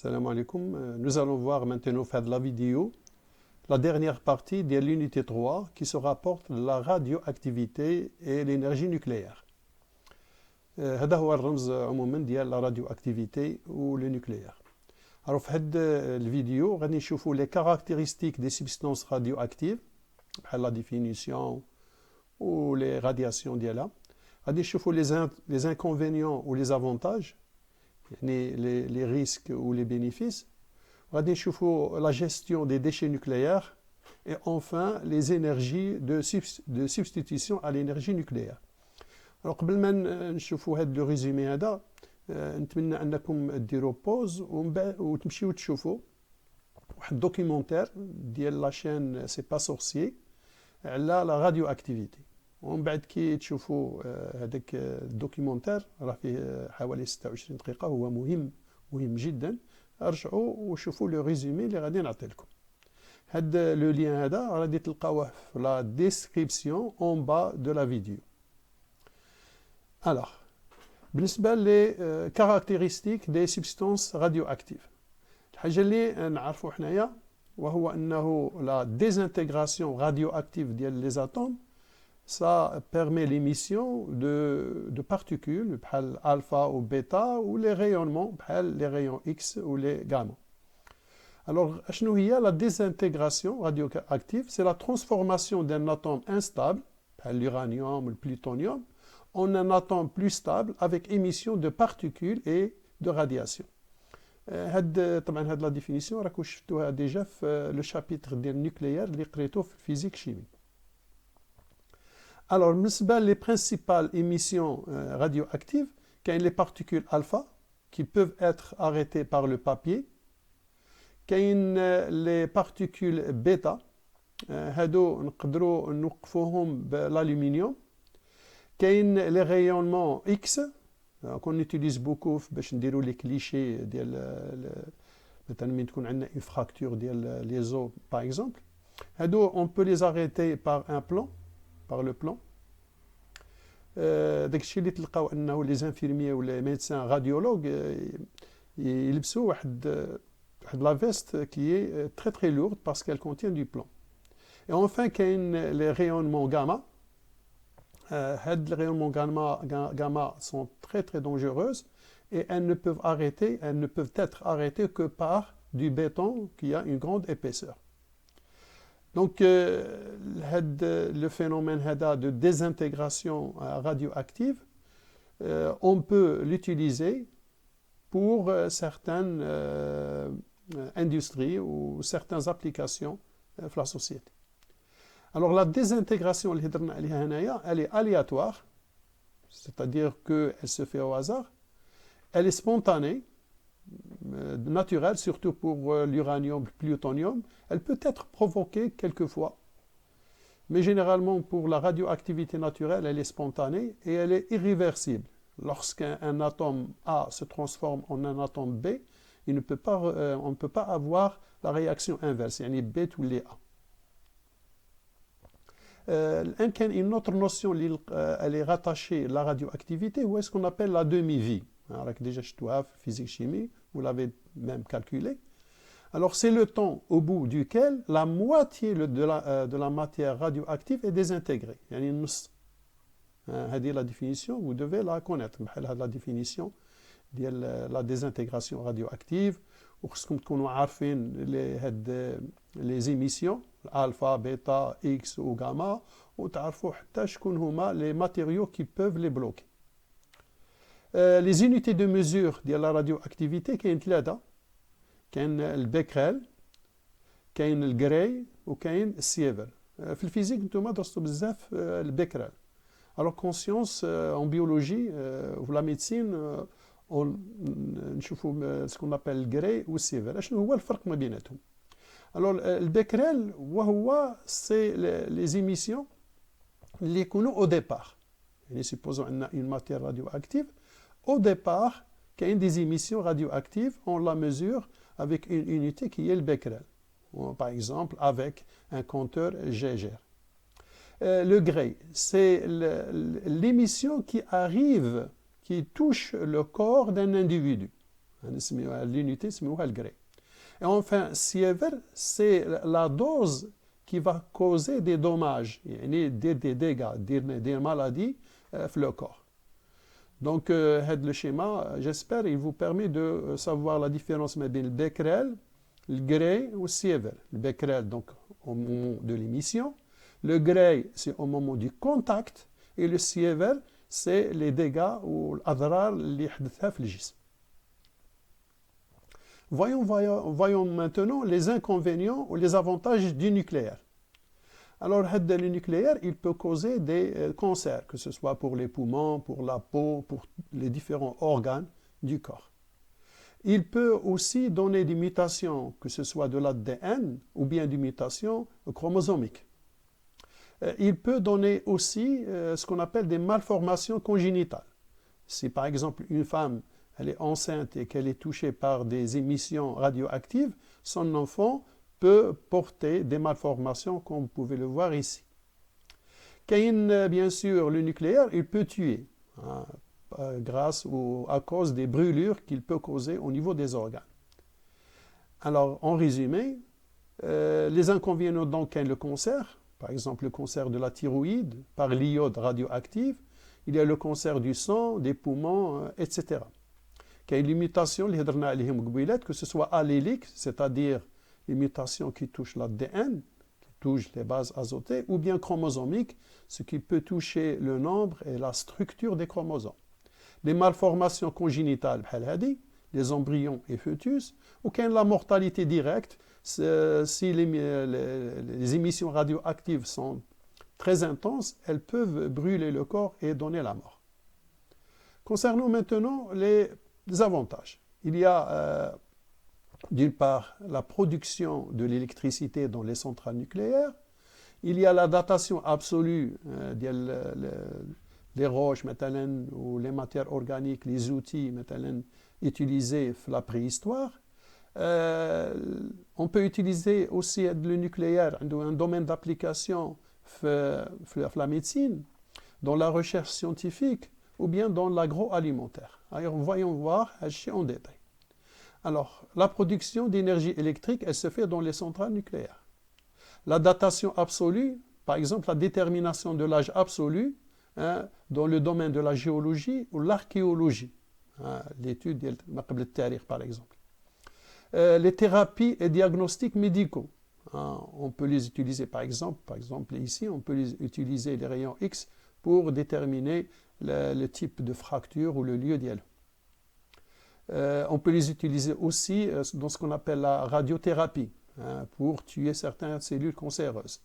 Salam alaikum. Nous allons voir maintenant faire de la vidéo la dernière partie de l'unité 3 qui se rapporte à la radioactivité et l'énergie nucléaire. هذا هو الرمز عموما ديال la radioactivité ou le nucléaire. Alors في هذه الفيديو غادي نشوفوا les caractéristiques des substances radioactives بحال la définition ou les radiations ديالها. غادي نشوفوا les inconvénients ou les avantages, les risques ou les bénéfices. غادي نشوفوا la gestion des déchets nucléaires et enfin les énergies de substitution à l'énergie nucléaire. Alors قبل ما نشوفوا هذا لو ريزومي هذا نتمنى انكم ديروا بوز وتمشيو تشوفوا واحد دوكيومونتير ديال لاشين سي با سورسيي على لا راديو اكتيفيتي. ومن بعد كي تشوفوا هذاك الدوكيومونتير راه فيه حوالي 26 دقيقه، هو مهم جدا. ارجعوا وشوفوا لو ريزومي اللي غادي نعطي لكم. هذا لو لين هذا غادي تلقاوه في لا ديسكريبسيون اون با دو لا فيديو. Alors, بالنسبة لي caractéristiques des substances radioactives. الحاجة اللي نعرفوا حنايا وهو أنه la désintégration radioactive ديال les atomes ça permet l'émission de particules بحال alpha ou bêta ou les rayonnements بحال les rayons X ou les gamma. Alors, شنو هي la désintégration radioactive? C'est la transformation d'un atome instable بحال l'uranium ou le plutonium en un atome plus stable avec émission de particules et de radiation. طبعا هاد لا ديفينيسيون راكم شفتوها ديجا في لو شابيتر ديال النيوكليير اللي قريتوه في الفيزيك شيمي. Alors بالنسبه لي برينسيبال émissions radioactives كاين لي particules alpha qui peuvent être arrêtées par le papier. كاين لي particules bêta هادو نقدروا نوقفوهم بالالومنيوم. كاين لي رayonnements X qu'on utilise beaucoup باش نديروا لي كليشي ديال مثلا من تكون عندنا une fracture ديال les os par exemple. هادو on peut les arrêter par un plan, par le plan. داكشي اللي تلقاو انه لي زانفيرميي ولا ميدسان راديولوج يلبسوا واحد لا فيست qui est très très lourde parce qu'elle contient du plomb. Et enfin كاين les rayonnements gamma. Les rayonnements gamma sont très très dangereuses et elles ne peuvent être arrêtées que par du béton qui a une grande épaisseur. Donc le phénomène de désintégration radioactive, on peut l'utiliser pour certaines industries ou certaines applications de la société. Alors la désintégration elle est aléatoire, c'est-à-dire qu'elle se fait au hasard. Elle est spontanée, naturelle, surtout pour l'uranium, le plutonium. Elle peut être provoquée quelquefois, mais généralement pour la radioactivité naturelle, elle est spontanée et elle est irréversible. Lorsqu'un atome A se transforme en un atome B, on ne peut pas avoir la réaction inverse, يعني B tous les A. كان une autre notion elle est rattachée à la radioactivité ou est-ce qu'on appelle la demi-vie. Alors déjà شفتوها في physique chimie, vous l'avez même calculé. Alors c'est le temps au bout duquel la moitié de la matière radioactive est désintégrée. يعني النص. هذه la définition, vous devez la connaître. بحال هذه la définition ديال la désintégration radioactive. وخصكم تكونوا عارفين les émissions alpha, bêta, X ou gamma, وتعرفوا حتى شكون هما les matériaux qui peuvent les bloquer. Les unités de mesure ديال la radioactivité كاين ثلاثة. كاين البيكريل، كاين الجراي وكاين السيفر. في الفيزيك نتوما درستوا بزاف البيكريل. Alors conscience en biologie ou la médecine نشوفوا ce qu'on appelle الجراي والسيفر. شنو هو الفرق ما بيناتهم؟ Alors البيكريل وهو c'est les émissions اللي يكونوا au départ. يعني supposons عندنا une matière radioactive. Au départ كاين des émissions radioactives, on la mesure avec une unité qui est le becquerel. Par exemple avec un compteur Geiger. Le Gray, c'est l'émission qui arrive, qui touche le corps d'un individu. l'unité اسموها الجري. Et enfin, sievert, c'est la dose qui va causer des dommages, des dégâts, des maladies dans le corps. Donc, le schéma, j'espère, il vous permet de savoir la différence entre le becquerel, le gray ou le sievert. Le becquerel, donc, au moment de l'émission. Le gray, c'est au moment du contact. Et le sievert, c'est les dégâts ou l'adrar اللي يحدثها في الجسم. Voyons maintenant les inconvénients ou les avantages du nucléaire. Alors, le nucléaire, il peut causer des cancers, que ce soit pour les poumons, pour la peau, pour les différents organes du corps. Il peut aussi donner des mutations, que ce soit de l'ADN ou bien des mutations chromosomiques. Il peut donner aussi ce qu'on appelle des malformations congénitales. Si par exemple une femme elle est enceinte et qu'elle est touchée par des émissions radioactives, son enfant peut porter des malformations comme vous pouvez le voir ici. Bien sûr, le nucléaire, il peut tuer grâce ou à cause des brûlures qu'il peut causer au niveau des organes. Alors, en résumé, les inconvénients donc le cancer, par exemple le cancer de la thyroïde par l'iode radioactive, il y a le cancer du sang, des poumons, etc. Il y a une mutation, que ce soit allélique, c'est-à-dire les mutations qui touchent l'ADN, qui touchent les bases azotées, ou bien chromosomiques, ce qui peut toucher le nombre et la structure des chromosomes. Les malformations congénitales, les embryons et fœtus, ou bien la mortalité directe, si les émissions radioactives sont très intenses, elles peuvent brûler le corps et donner la mort. Concernons maintenant les avantages. Il y a d'une part la production de l'électricité dans les centrales nucléaires, il y a la datation absolue des roches ou les matières organiques, les outils utilisés dans la préhistoire. On peut utiliser aussi le nucléaire dans un domaine d'application dans la médecine, dans la recherche scientifique ou bien dans l'agroalimentaire. Alors, voyons voir en détail. Alors, la production d'énergie électrique, elle se fait dans les centrales nucléaires. La datation absolue, par exemple, la détermination de l'âge absolu dans le domaine de la géologie ou l'archéologie, l'étude de par exemple. Les thérapies et diagnostics médicaux, on peut les utiliser par exemple ici, on peut utiliser les rayons X pour déterminer le type de fracture ou le lieu d'elle. On peut les utiliser aussi dans ce qu'on appelle la radiothérapie pour tuer certaines cellules cancéreuses.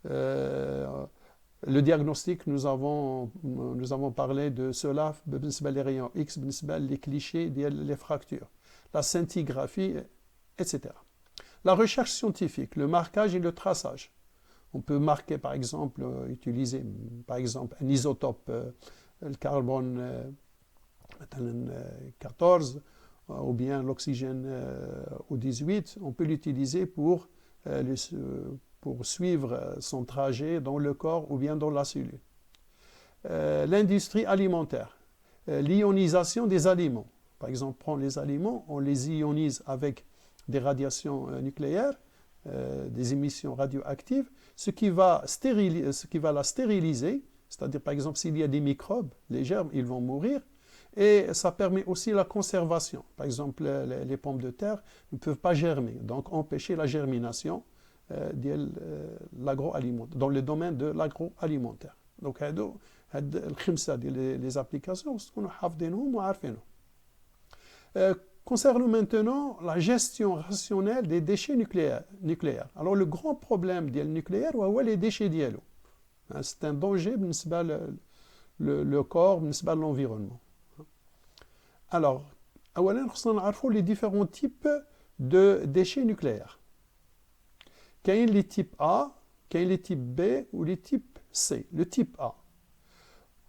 Le diagnostic, nous avons parlé de cela, les rayons X, les clichés, les fractures, la scintigraphie, etc. La recherche scientifique, le marquage et le traçage. On peut marquer, par exemple, utiliser par exemple un isotope, le carbone 14 ou bien l'oxygène O18. On peut l'utiliser pour suivre son trajet dans le corps ou bien dans la cellule. L'industrie alimentaire, l'ionisation des aliments. Par exemple, on prend les aliments, on les ionise avec des radiations nucléaires, des émissions radioactives, ce qui va la stériliser, c'est-à-dire par exemple s'il y a des microbes, les germes, ils vont mourir, et ça permet aussi la conservation. Par exemple, les pommes de terre ne peuvent pas germer, donc empêcher la germination dans le domaine de l'agroalimentaire. Donc, les applications, concernant maintenant la gestion rationnelle des déchets nucléaires. Alors, le grand problème du nucléaire, c'est les déchets d'eau. C'est un danger pour le corps, pour l'environnement. Alors, on sait les différents types de déchets nucléaires. Il y a les types A, il y a les types B ou les types C. Le type A,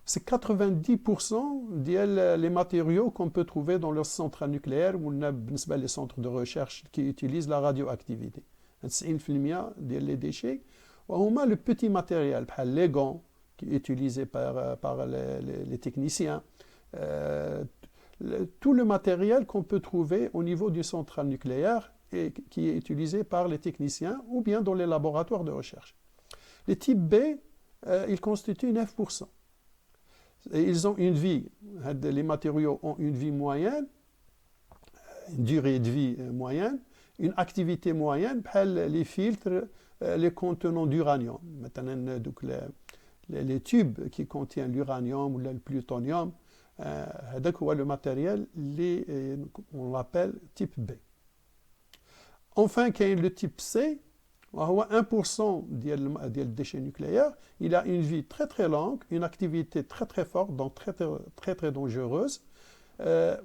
c'est 90% des matériaux qu'on peut trouver dans les centrales nucléaires ou les centres de recherche qui utilisent la radioactivité. 90% des déchets. On a le petit matériel, les gants qui est utilisé par les techniciens, tout le matériel qu'on peut trouver au niveau d'une centrale nucléaire et qui est utilisé par les techniciens ou bien dans les laboratoires de recherche. Les types B, ils constituent 9%. Et ils ont une vie, les matériaux ont une vie moyenne, une durée de vie moyenne, une activité moyenne, les filtres, les contenants d'uranium. Maintenant, donc les tubes qui contiennent l'uranium ou le plutonium, le matériel, on l'appelle type B. Enfin, il y a le type C, 1% des déchets nucléaires, il a une vie très très longue, une activité très très forte, donc très très dangereuse. Le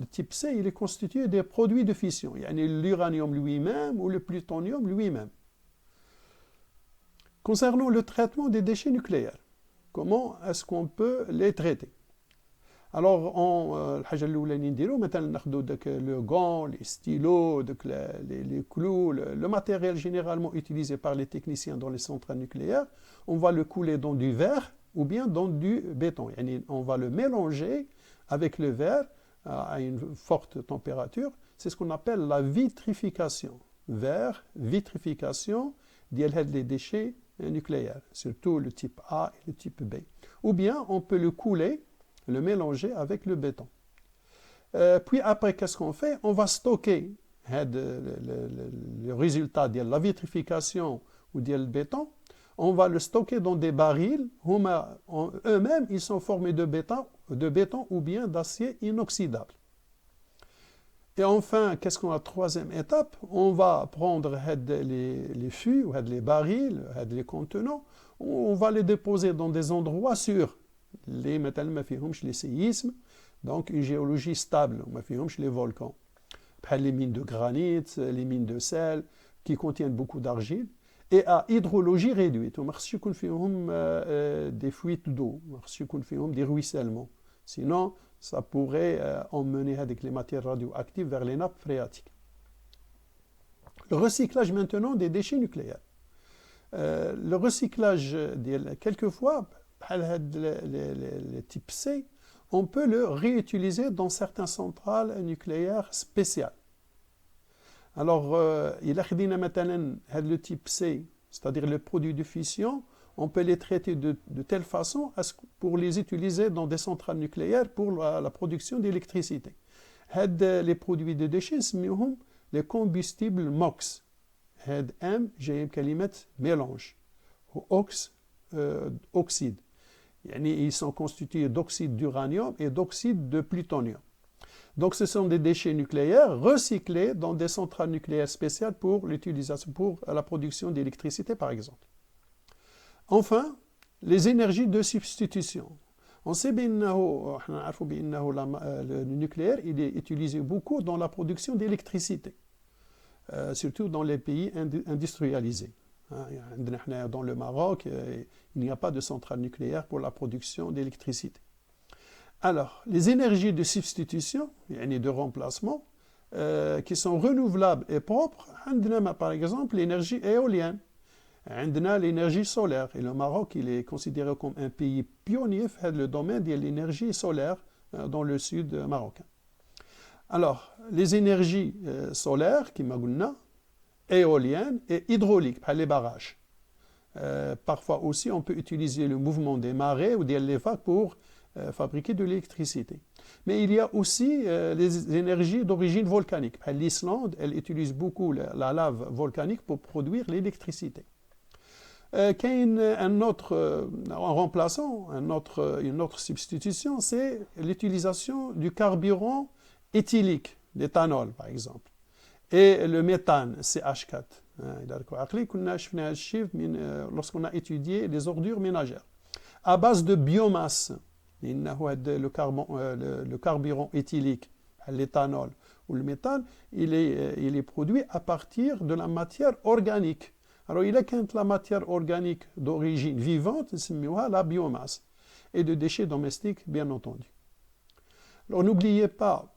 type C, il est constitué des produits de fission, l'uranium lui-même ou le plutonium lui-même. Concernant le traitement des déchets nucléaires, comment est-ce qu'on peut les traiter? Alors, le gant, les stylos, les clous, le matériel généralement utilisé par les techniciens dans les centrales nucléaires, on va le couler dans du verre ou bien dans du béton. On va le mélanger avec le verre à une forte température. C'est ce qu'on appelle la vitrification. Verre, vitrification, des déchets nucléaires, surtout le type A et le type B. Ou bien on peut le couler, le mélanger avec le béton. Puis après, qu'est-ce qu'on fait? On va stocker le résultat de la vitrification ou du béton. On va le stocker dans des barils. Eux-mêmes, ils sont formés de béton ou bien d'acier inoxydable. Et enfin, qu'est-ce qu'on a? Troisième étape, on va prendre les fûts, les barils, les contenants, on va les déposer dans des endroits sûrs. Les séismes, donc une géologie stable, les volcans. Les mines de granit, les mines de sel, qui contiennent beaucoup d'argile, et à hydrologie réduite. Des fuites d'eau, des ruissellements. Sinon, ça pourrait emmener avec les matières radioactives vers les nappes phréatiques. Le recyclage maintenant des déchets nucléaires. Le recyclage, quelquefois, le type C, on peut le réutiliser dans certaines centrales nucléaires spéciales. Alors, il y a le type C, c'est-à-dire les produits de fission, on peut les traiter de telle façon pour les utiliser dans des centrales nucléaires pour la production d'électricité. Les produits de déchets, c'est les combustibles MOX. M, j'ai كلمة mélange. Oxyde. Ils sont constitués d'oxyde d'uranium et d'oxyde de plutonium. Donc ce sont des déchets nucléaires recyclés dans des centrales nucléaires spéciales pour l'utilisation, pour la production d'électricité par exemple. Enfin, les énergies de substitution. On sait bien le nucléaire il est utilisé beaucoup dans la production d'électricité, surtout dans les pays industrialisés. Dans le Maroc, il n'y a pas de centrale nucléaire pour la production d'électricité. Alors, les énergies de substitution, de remplacement, qui sont renouvelables et propres, par exemple l'énergie éolienne, l'énergie solaire. Et le Maroc, il est considéré comme un pays pionnier dans le domaine de l'énergie solaire dans le sud marocain. Alors, les énergies solaires, qui m'aguna, éoliennes et hydrauliques, les barrages. Parfois aussi, on peut utiliser le mouvement des marées ou des vagues pour fabriquer de l'électricité. Mais il y a aussi les énergies d'origine volcanique. L'Islande, elle utilise beaucoup la lave volcanique pour produire l'électricité. Un autre remplaçant, une autre substitution, c'est l'utilisation du carburant éthylique, l'éthanol par exemple, et le méthane, CH4. Lorsqu'on a étudié les ordures ménagères, à base de biomasse, le carburant éthylique, l'éthanol ou le méthane, il est produit à partir de la matière organique. Alors, il y a quand la matière organique d'origine vivante, c'est la biomasse, et de déchets domestiques, bien entendu. Alors, n'oubliez pas,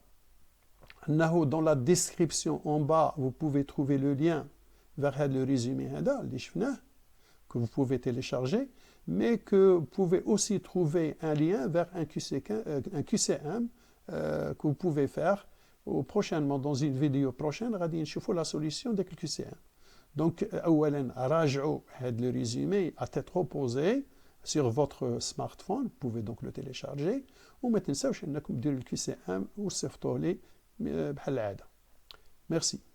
dans la description en bas, vous pouvez trouver le lien vers le résumé que vous pouvez télécharger. mais que vous pouvez aussi trouver un lien vers un QCM que vous pouvez faire prochainement dans une vidéo prochaine. غادي نشوفوا la solution de QCM. Donc, أولا راجعوا هذا le résumé à tête reposée sur votre smartphone. Vous pouvez donc le télécharger. وما تنساوش انكم ديروا الQCM وصيفطوه لي بحال العاده. Merci.